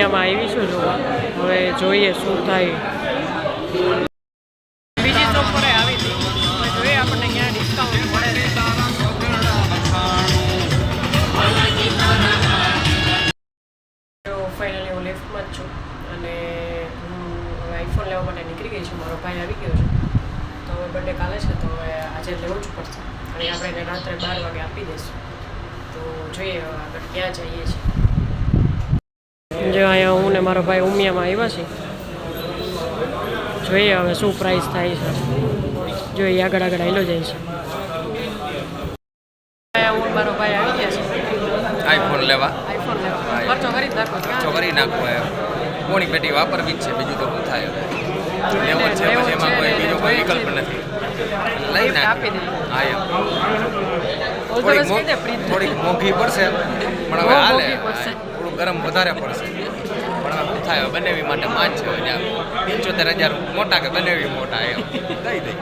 ઉમિયામાં આવી છું જોવા. હવે જોઈએ શું થાય. બીજી શોપ પર આવી હતી, હવે જોઈએ આપણને ક્યાં ડિસ્કાઉન્ટ મળે છે. ફાઇનલી હું લિફ્ટમાં જ છું અને હું હવે આઈફોન લેવા માટે નીકળી ગઈ છું. મારો ભાઈ આવી ગયો છે, તો હવે બર્થડે કાલે છે, તો હવે આજે લેવું જ પડશે અને આપણે એને રાત્રે 12 વાગે આપી દઈશું. તો જોઈએ હવે આગળ ક્યાં જઈએ છીએ. જો અહીંયા હું ને મારો ભાઈ ઉમિયામાં આવ્યા છીએ. જોઈએ હવે શું પ્રાઇસ થાય છે. જોઈએ આગળ હાલો જાય છે. હું મારો ભાઈ આવી ગયા છે આઈફોન લેવા. ખર્ચો કરી નાખો. ખર્ચો કરી નાખવો એમ કોની પેટી વાપરવી જ છે, બીજું તો શું થાય હવે. લેવો જ છે, પછી એમાં કોઈ બીજો કોઈ વિકલ્પ નથી. લઈ નાખ આપી દે. હા એમ થોડીક મોંઘી પડશે પણ હવે હાલે. થોડું ગરમ વધારે પડશે પણ હવે શું થાય. બંનેવી માટે માંગ છે. 75,000 મોટા કે બંનેવી મોટા એમ દઈ દઈ.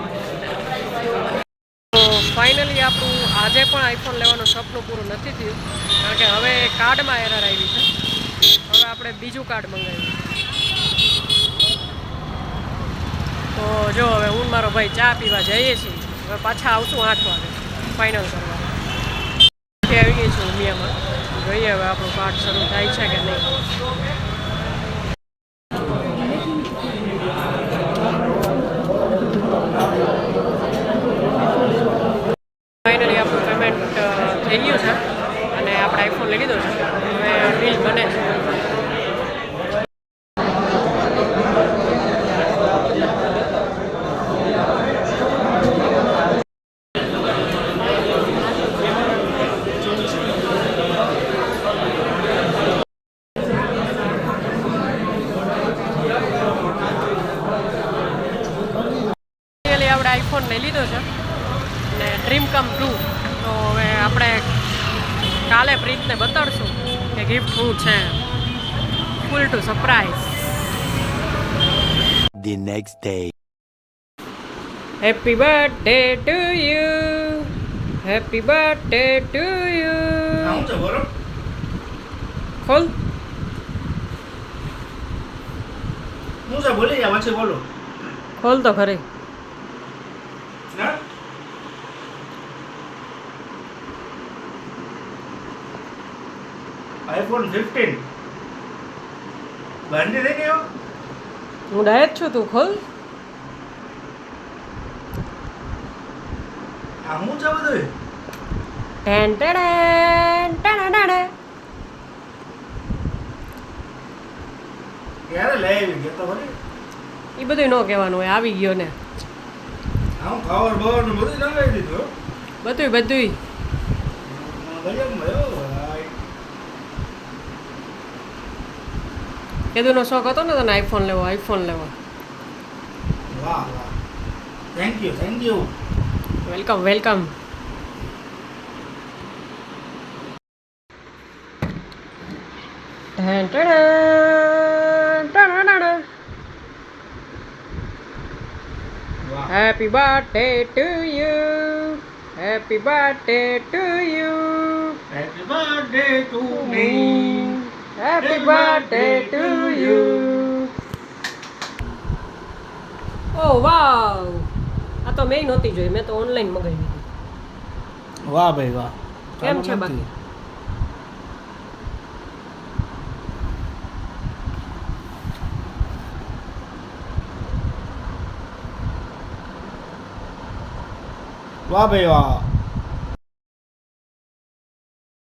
તો ફાઇનલી આપણું આજે પણ આઈફોન લેવાનું સપનું પૂરું નથી થયું, કારણ કે હવે કાર્ડમાં એરર આવી છે. હવે આપણે બીજું કાર્ડ મંગાવ્યું. તો જો હવે હું મારો ભાઈ ચા પીવા જઈએ છીએ. હવે પાછા આવશું 8 વાગે ફાઇનલ કરવા. આવી ગઈ છું ઉમિયામાં. જોઈએ હવે આપણું કાર્ડ શરૂ થાય છે કે નહીં. ફાઇનલી આપણું પેમેન્ટ થઈ ગયું છે અને આપણે આઈફોન લઈ લીધો છે. હવે ડીલ બને છે. આપણે આઈફોન લઈ લીધો છે અને ડ્રીમ કમ ટ્રુ. તો હવે આપણે કાલે પ્રીતને બતાડશું કે ગિફ્ટ શું છે. Full to surprise. The next day. Happy birthday to you. Happy birthday to you. ખોલ. ખોલ તો ખરી. iPhone 15 બાંધી દે ગયો. હું ડાયરેક્ટ છું, તું ખોલ. આ હું છે બધું. Ten ten ten. ક્યારે લઈ આવી ગયો તો ભલે. એ બધું ન કહેવાનું હોય, આવી ગયો ને. હું ખાવર બાવર ને બધું નંગાઈ દીધું. બધું ગજબ મયો. કીધુંનો શોખ હતો ને તને આઈફોન લેવો. વાહ વાહ. Thank you. Welcome welcome. Happy birthday to you. Happy birthday to you. Happy birthday to me. Happy birthday to you. Oh wow. આ તો મેં નહોતી જોઈ, મેં તો ઓનલાઈન મંગાવી હતી. વાહ ભાઈ વાહ. કેમ છે બાકી? વાહ ભાઈ વાહ.